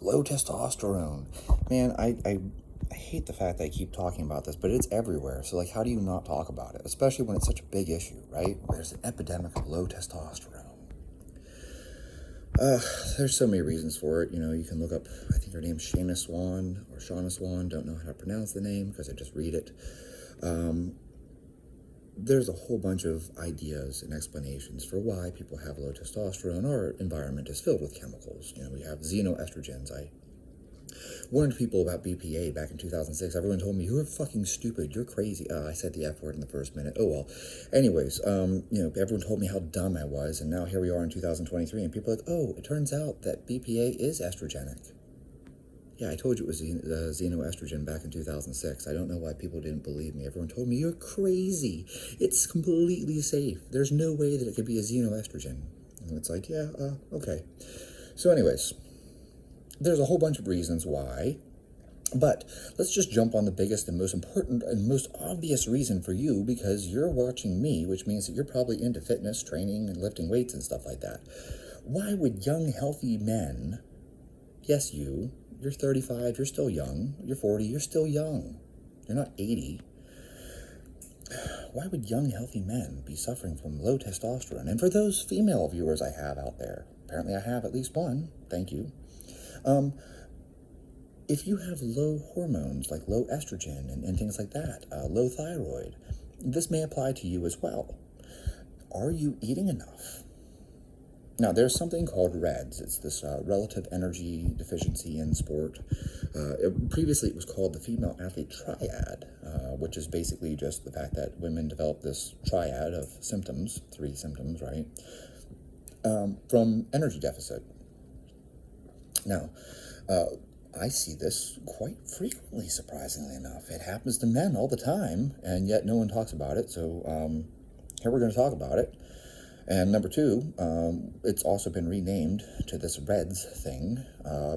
low testosterone. Man, I hate the fact that I keep talking about this, but it's everywhere. So, like, how do you not talk about it? Especially when it's such a big issue, right? There's an epidemic of low testosterone. There's so many reasons for it. You know, you can look up, I think her name's Shana Swan, or Shauna Swan, don't know how to pronounce the name because I just read it. There's a whole bunch of ideas and explanations for why people have low testosterone. Our environment is filled with chemicals. You know, we have xenoestrogens. I warned people about BPA back in 2006. Everyone told me, you're fucking stupid, you're crazy. I said the F word in the first minute. Oh well. Anyways, you know, everyone told me how dumb I was, and now here we are in 2023, and people are like, oh, it turns out that BPA is estrogenic. Yeah, I told you it was xenoestrogen back in 2006. I don't know why people didn't believe me. Everyone told me, you're crazy. It's completely safe. There's no way that it could be a xenoestrogen. And it's like, yeah, okay. So anyways, there's a whole bunch of reasons why. But let's just jump on the biggest and most important and most obvious reason for you, because you're watching me, which means that you're probably into fitness, training, and lifting weights and stuff like that. Why would young, healthy men, yes, you're 35, you're still young. You're 40, you're still young. You're not 80. Why would young, healthy men be suffering from low testosterone? And for those female viewers I have out there, apparently I have at least one, thank you. If you have low hormones, like low estrogen and things like that, low thyroid, this may apply to you as well. Are you eating enough? Now, there's something called REDS. It's this relative energy deficiency in sport. Previously, it was called the female athlete triad, which is basically just the fact that women develop this triad of symptoms, 3 symptoms, right, from energy deficit. Now, I see this quite frequently, surprisingly enough. It happens to men all the time, and yet no one talks about it. So here we're going to talk about it. And number 2, it's also been renamed to this REDS thing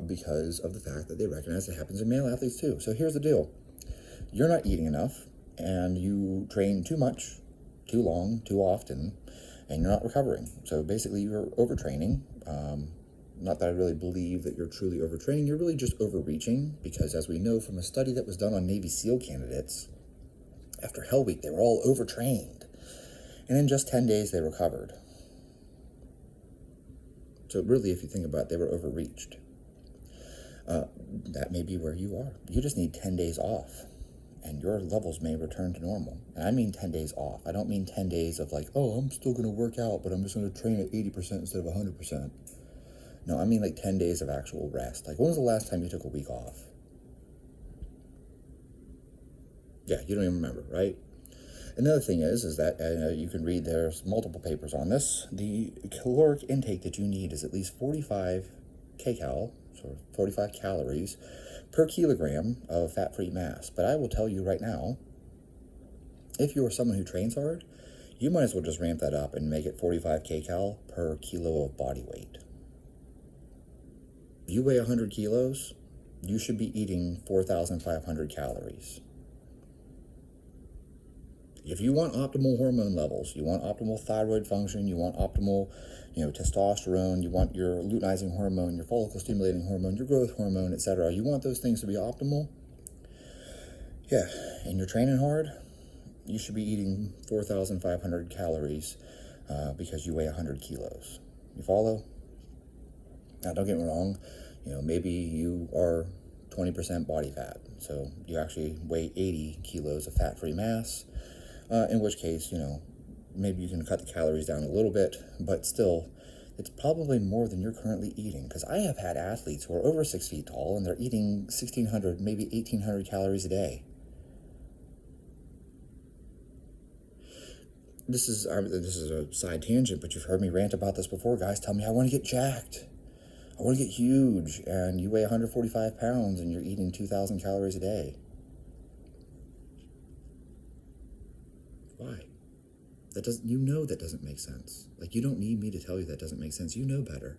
because of the fact that they recognize it happens in male athletes too. So here's the deal. You're not eating enough, and you train too much, too long, too often, and you're not recovering. So basically you're overtraining. Not that I really believe that you're truly overtraining. You're really just overreaching, because as we know from a study that was done on Navy SEAL candidates, after Hell Week, they were all overtrained. And in just 10 days, they recovered. So really, if you think about it, they were overreached. That may be where you are. You just need 10 days off, and your levels may return to normal. And I mean 10 days off. I don't mean 10 days of like, oh, I'm still going to work out, but I'm just going to train at 80% instead of 100%. No, I mean like 10 days of actual rest. Like, when was the last time you took a week off? Yeah, you don't even remember, right? Another thing is that you can read, there's multiple papers on this. The caloric intake that you need is at least 45 kcal, so 45 calories per kilogram of fat-free mass. But I will tell you right now, if you are someone who trains hard, you might as well just ramp that up and make it 45 kcal per kilo of body weight. You weigh 100 kilos, you should be eating 4,500 calories. If you want optimal hormone levels, you want optimal thyroid function, you want optimal, testosterone, you want your luteinizing hormone, your follicle stimulating hormone, your growth hormone, etc. You want those things to be optimal. Yeah, and you're training hard, you should be eating 4,500 calories because you weigh 100 kilos. You follow? Now, don't get me wrong, maybe you are 20% body fat, so you actually weigh 80 kilos of fat-free mass. In which case, maybe you can cut the calories down a little bit, but still, it's probably more than you're currently eating. Because I have had athletes who are over 6 feet tall, and they're eating 1,600, maybe 1,800 calories a day. This is a side tangent, but you've heard me rant about this before. Guys tell me, I want to get jacked. I want to get huge, and you weigh 145 pounds, and you're eating 2,000 calories a day. Why? That doesn't make sense. Like, you don't need me to tell you that doesn't make sense. You know better.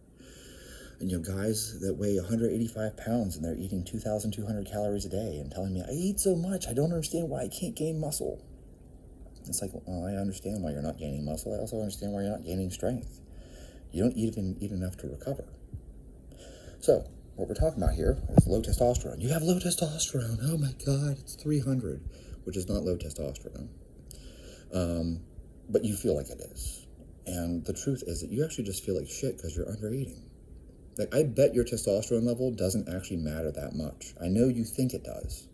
And guys that weigh 185 pounds and they're eating 2,200 calories a day and telling me, I eat so much, I don't understand why I can't gain muscle. It's like, well, I understand why you're not gaining muscle. I also understand why you're not gaining strength. You don't even eat enough to recover. So, what we're talking about here is low testosterone. You have low testosterone. Oh my God, it's 300, which is not low testosterone. But you feel like it is. And the truth is that you actually just feel like shit because you're under eating. Like, I bet your testosterone level doesn't actually matter that much. I know you think it does.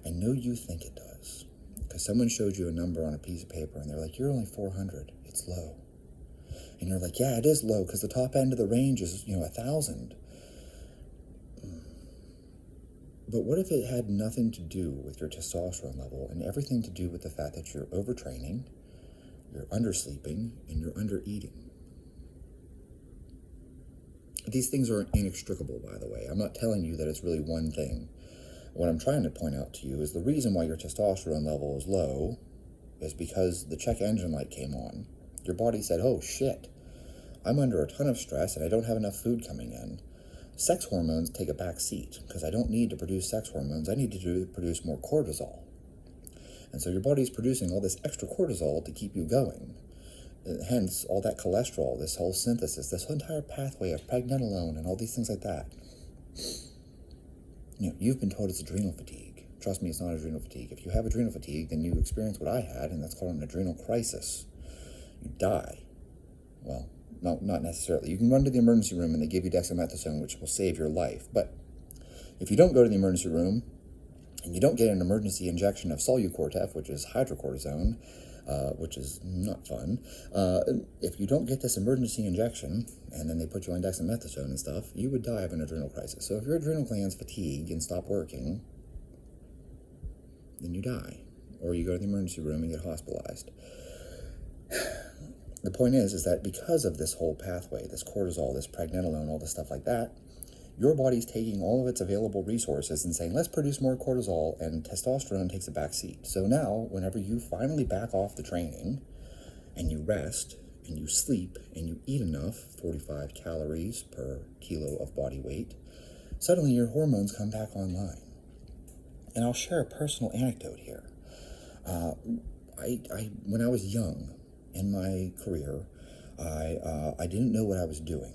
I know you think it does. Because someone showed you a number on a piece of paper and they're like, you're only 400. It's low. And you're like, yeah, it is low because the top end of the range is, 1,000. But what if it had nothing to do with your testosterone level and everything to do with the fact that you're overtraining, you're undersleeping, and you're undereating? These things are inextricable, by the way. I'm not telling you that it's really one thing. What I'm trying to point out to you is the reason why your testosterone level is low is because the check engine light came on. Your body said, oh shit, I'm under a ton of stress and I don't have enough food coming in. Sex hormones take a back seat because I don't need to produce sex hormones. I need to produce more cortisol. And so your body's producing all this extra cortisol to keep you going. Hence, all that cholesterol, this whole synthesis, this whole entire pathway of pregnenolone and all these things like that. You've been told it's adrenal fatigue. Trust me, it's not adrenal fatigue. If you have adrenal fatigue, then you experience what I had, and that's called an adrenal crisis. You die. Well, no, not necessarily. You can run to the emergency room and they give you dexamethasone, which will save your life. But if you don't go to the emergency room and you don't get an emergency injection of Solucortef, which is hydrocortisone, which is not fun, if you don't get this emergency injection and then they put you on dexamethasone and stuff, you would die of an adrenal crisis. So if your adrenal glands fatigue and stop working, then you die. Or you go to the emergency room and get hospitalized. The point is that because of this whole pathway, this cortisol, this pregnenolone, all this stuff like that, your body's taking all of its available resources and saying, let's produce more cortisol, and testosterone takes a back seat. So now, whenever you finally back off the training, and you rest, and you sleep, and you eat enough, 45 calories per kilo of body weight, suddenly your hormones come back online. And I'll share a personal anecdote here. When I was young, in my career, I didn't know what I was doing.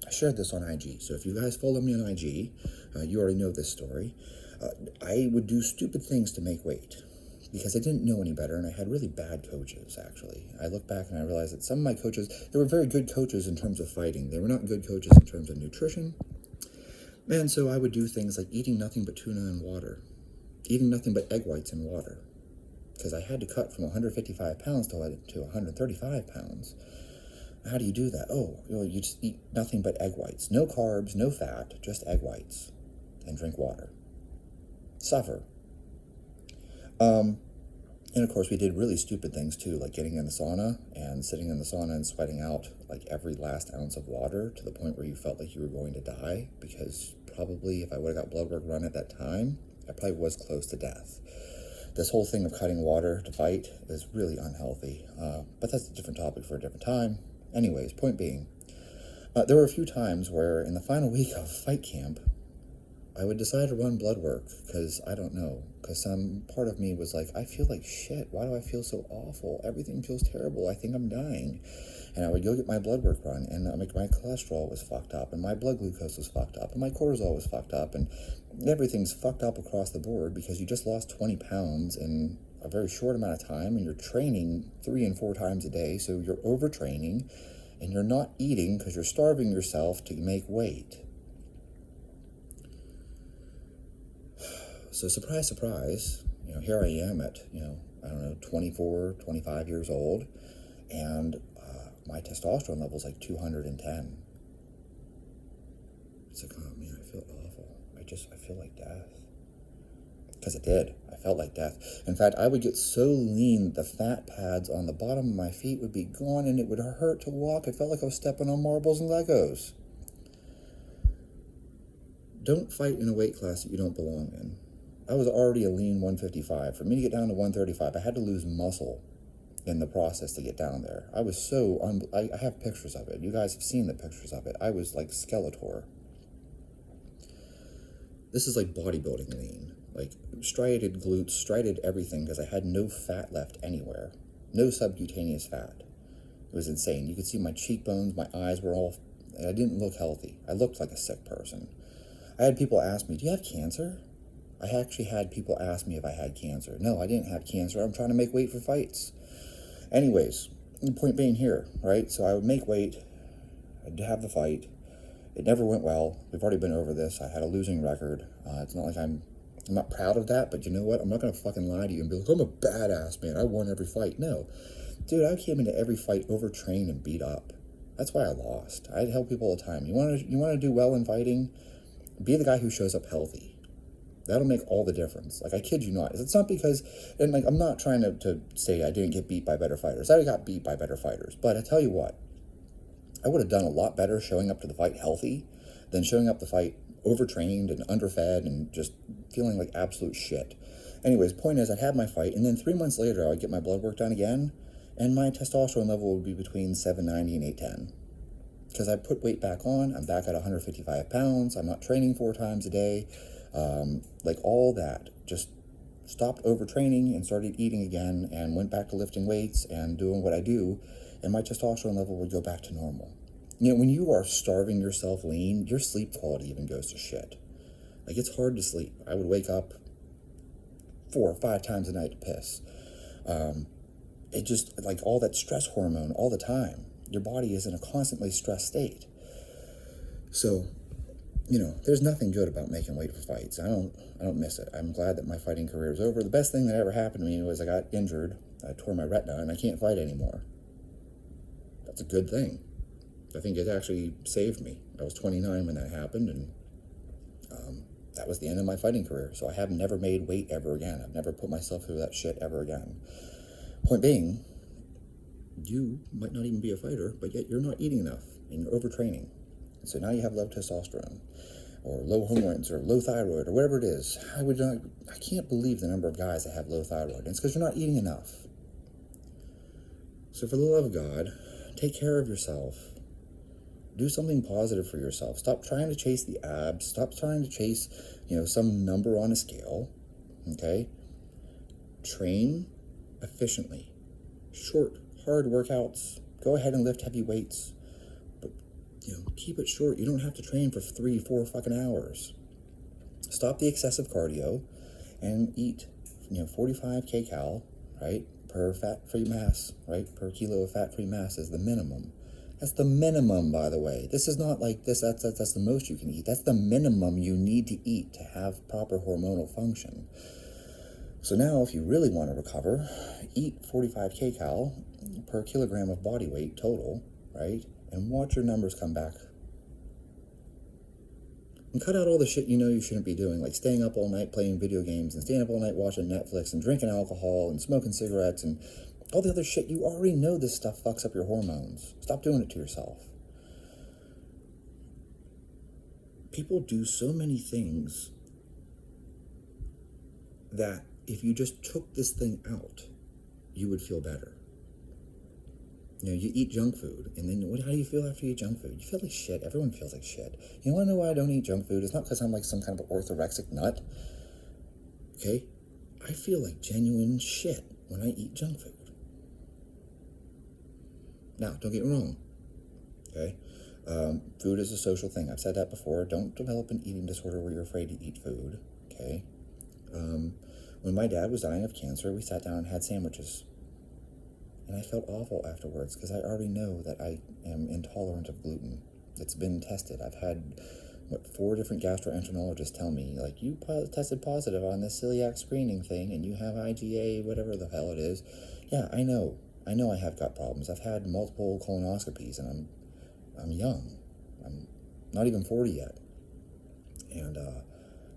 I shared this on IG, so if you guys follow me on IG, you already know this story. I would do stupid things to make weight because I didn't know any better, and I had really bad coaches, actually. I look back and I realized that some of my coaches, they were very good coaches in terms of fighting. They were not good coaches in terms of nutrition. And so I would do things like eating nothing but tuna and water, eating nothing but egg whites and water, because I had to cut from 155 pounds to 135 pounds. How do you do that? You just eat nothing but egg whites. No carbs, no fat, just egg whites. And drink water. Suffer. And of course, we did really stupid things too, like getting in the sauna and sitting in the sauna and sweating out like every last ounce of water to the point where you felt like you were going to die, because probably if I would have got blood work run at that time, I probably was close to death. This whole thing of cutting water to fight is really unhealthy, but that's a different topic for a different time. Anyways, point being, there were a few times where in the final week of fight camp, I would decide to run blood work because some part of me was like, I feel like shit. Why do I feel so awful? Everything feels terrible. I think I'm dying. And I would go get my blood work run, and my cholesterol was fucked up, and my blood glucose was fucked up, and my cortisol was fucked up, and everything's fucked up across the board because you just lost 20 pounds in a very short amount of time, and you're training 3 and 4 times a day, so you're overtraining, and you're not eating because you're starving yourself to make weight. So surprise, surprise, here I am at, 24, 25 years old, and my testosterone level is like 210. It's like, oh man, I feel awful. I feel like death. Because it did. I felt like death. In fact, I would get so lean, the fat pads on the bottom of my feet would be gone, and it would hurt to walk. It felt like I was stepping on marbles and Legos. Don't fight in a weight class that you don't belong in. I was already a lean 155. For me to get down to 135, I had to lose muscle in the process to get down there. I was I have pictures of it. You guys have seen the pictures of it. I was like Skeletor. This is like bodybuilding lean. Like striated glutes, striated everything, because I had no fat left anywhere. No subcutaneous fat. It was insane. You could see my cheekbones, my eyes were all... I didn't look healthy. I looked like a sick person. I had people ask me, do you have cancer? I actually had people ask me if I had cancer. No, I didn't have cancer. I'm trying to make weight for fights. Anyways, the point being here, right? So I would make weight. I'd have the fight. It never went well. We've already been over this. I had a losing record. It's not like I'm not proud of that, but you know what? I'm not going to fucking lie to you and be like, I'm a badass, man. I won every fight. No. Dude, I came into every fight overtrained and beat up. That's why I lost. I tell people all the time, you want to do well in fighting? Be the guy who shows up healthy. That'll make all the difference. Like, I kid you not. It's not because, and like, I'm not trying to say I didn't get beat by better fighters. I got beat by better fighters. But I tell you what, I would have done a lot better showing up to the fight healthy than showing up the fight overtrained and underfed and just feeling like absolute shit. Anyways, point is, I'd have my fight, and then 3 months later, I'd get my blood work done again, and my testosterone level would be between 790 and 810. Because I put weight back on, I'm back at 155 pounds, I'm not training 4 times a day, like all that. Just stopped overtraining and started eating again and went back to lifting weights and doing what I do, and my testosterone level would go back to normal. You know, when you are starving yourself lean, your sleep quality even goes to shit. Like, it's hard to sleep. I would wake up 4 or 5 times a night to piss. It just, like, all that stress hormone all the time. Your body is in a constantly stressed state. So, you know, there's nothing good about making weight for fights. I don't miss it. I'm glad that my fighting career is over. The best thing that ever happened to me was I got injured. I tore my retina and I can't fight anymore. That's a good thing. I think it actually saved me. I was 29 when that happened, and that was the end of my fighting career. So I have never made weight ever again. I've never put myself through that shit ever again. Point being, you might not even be a fighter, but yet you're not eating enough and you're overtraining. And so now you have low testosterone or low hormones or low thyroid or whatever it is. I can't believe the number of guys that have low thyroid. And it's because you're not eating enough. So for the love of God, take care of yourself. Do something positive for yourself. Stop trying to chase the abs. Stop trying to chase, some number on a scale. Okay? Train efficiently. Short, hard workouts. Go ahead and lift heavy weights. But, keep it short. You don't have to train for 3-4 fucking hours. Stop the excessive cardio and eat, 45 kcal, right? Per fat-free mass, right? Per kilo of fat-free mass is the minimum. That's the minimum, by the way. This is not like this, that's the most you can eat. That's the minimum you need to eat to have proper hormonal function. So now, if you really want to recover, eat 45 kcal per kilogram of body weight total, right? And watch your numbers come back. And cut out all the shit you shouldn't be doing, like staying up all night playing video games and staying up all night watching Netflix and drinking alcohol and smoking cigarettes and all the other shit. You already know this stuff fucks up your hormones. Stop doing it to yourself. People do so many things that if you just took this thing out, you would feel better. You eat junk food, and then how do you feel after you eat junk food? You feel like shit. Everyone feels like shit. You want to know why I don't eat junk food? It's not because I'm like some kind of orthorexic nut. Okay? I feel like genuine shit when I eat junk food. Now, don't get me wrong. Okay? Food is a social thing. I've said that before. Don't develop an eating disorder where you're afraid to eat food. Okay? When my dad was dying of cancer, we sat down and had sandwiches. And I felt awful afterwards because I already know that I am intolerant of gluten. It's been tested. I've had, 4 different gastroenterologists tell me, like, you tested positive on this celiac screening thing and you have IgA, whatever the hell it is. Yeah, I know I have gut problems. I've had multiple colonoscopies and I'm young. I'm not even 40 yet. And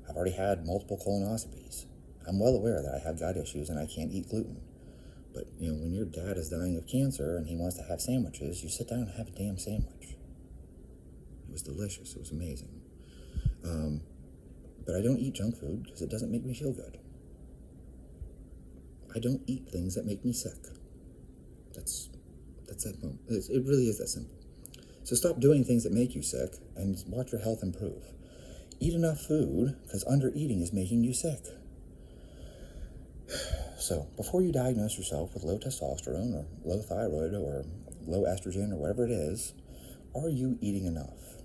I've already had multiple colonoscopies. I'm well aware that I have gut issues and I can't eat gluten. But, when your dad is dying of cancer and he wants to have sandwiches, you sit down and have a damn sandwich. It was delicious. It was amazing. But I don't eat junk food because it doesn't make me feel good. I don't eat things that make me sick. That's that simple. It really is that simple. So stop doing things that make you sick and watch your health improve. Eat enough food because undereating is making you sick. So, before you diagnose yourself with low testosterone or low thyroid or low estrogen or whatever it is, are you eating enough?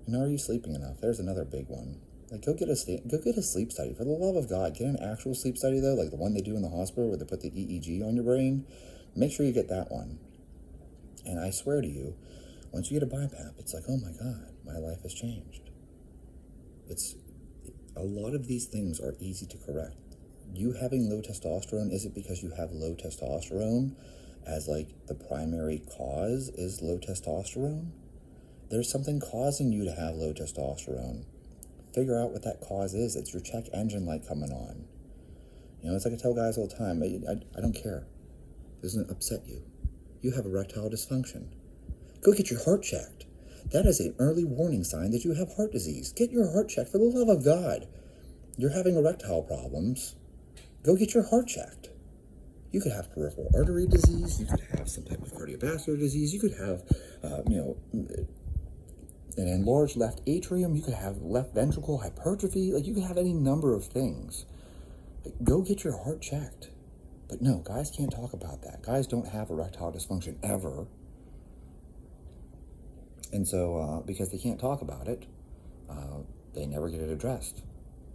And are you sleeping enough? There's another big one. Like, go get a sleep study. For the love of God, get an actual sleep study, though, like the one they do in the hospital where they put the EEG on your brain. Make sure you get that one. And I swear to you, once you get a BiPAP, it's like, oh my God, my life has changed. It's a lot of these things are easy to correct. You having low testosterone, is it because you have low testosterone as like the primary cause is low testosterone? There's something causing you to have low testosterone. Figure out what that cause is. It's your check engine light coming on. You know, it's like I tell guys all the time, I don't care. Doesn't it upset you? You have erectile dysfunction. Go get your heart checked. That is an early warning sign that you have heart disease. Get your heart checked, for the love of God. You're having erectile problems. Go get your heart checked. You could have peripheral artery disease. You could have some type of cardiovascular disease. You could have, an enlarged left atrium. You could have left ventricle hypertrophy. Like, you could have any number of things. Like, go get your heart checked. But no, guys can't talk about that. Guys don't have erectile dysfunction ever. And so, because they can't talk about it, they never get it addressed.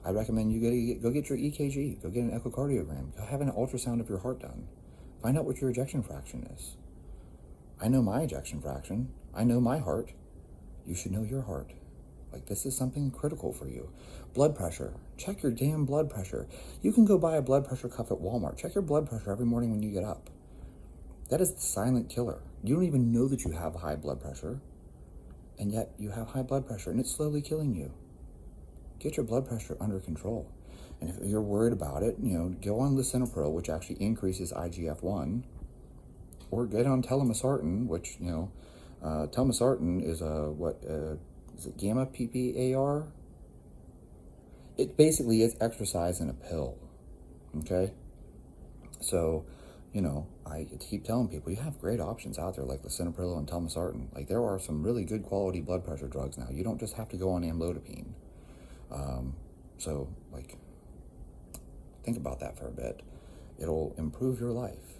I recommend you go get your EKG, go get an echocardiogram, go have an ultrasound of your heart done. Find out what your ejection fraction is. I know my ejection fraction. I know my heart. You should know your heart. Like, this is something critical for you. Blood pressure. Check your damn blood pressure. You can go buy a blood pressure cuff at Walmart. Check your blood pressure every morning when you get up. That is the silent killer. You don't even know that you have high blood pressure, and yet you have high blood pressure, and it's slowly killing you. Get your blood pressure under control. And if you're worried about it, go on lisinopril, which actually increases IGF-1, or get on telmisartan, which, telmisartan is is it gamma PPAR? It basically is exercise in a pill, okay? So, I keep telling people, you have great options out there like lisinopril and telmisartan. Like, there are some really good quality blood pressure drugs now. You don't just have to go on amlodipine. So, think about that for a bit. It'll improve your life.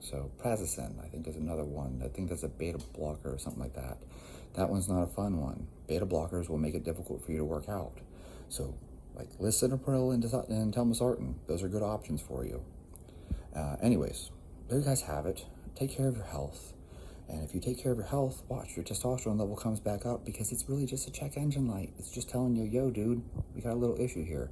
So, prazosin, I think, is another one. I think that's a beta blocker or something like that. That one's not a fun one. Beta blockers will make it difficult for you to work out. So, lisinopril and telmisartan, those are good options for you. Anyways, there you guys have it. Take care of your health. And if you take care of your health, watch, your testosterone level comes back up, because it's really just a check engine light. It's just telling you, yo, dude, we got a little issue here.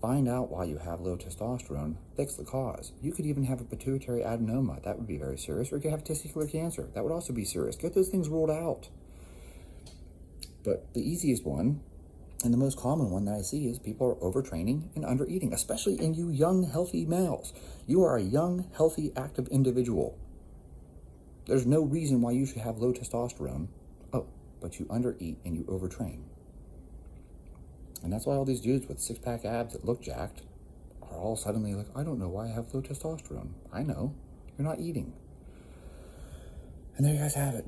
Find out why you have low testosterone. Fix the cause. You could even have a pituitary adenoma. That would be very serious. Or you could have testicular cancer. That would also be serious. Get those things ruled out. But the easiest one, and the most common one that I see, is people are overtraining and undereating, especially in you young, healthy males. You are a young, healthy, active individual. There's no reason why you should have low testosterone. Oh, but you undereat and you overtrain. And that's why all these dudes with six-pack abs that look jacked are all suddenly like, I don't know why I have low testosterone. I know. You're not eating. And there you guys have it.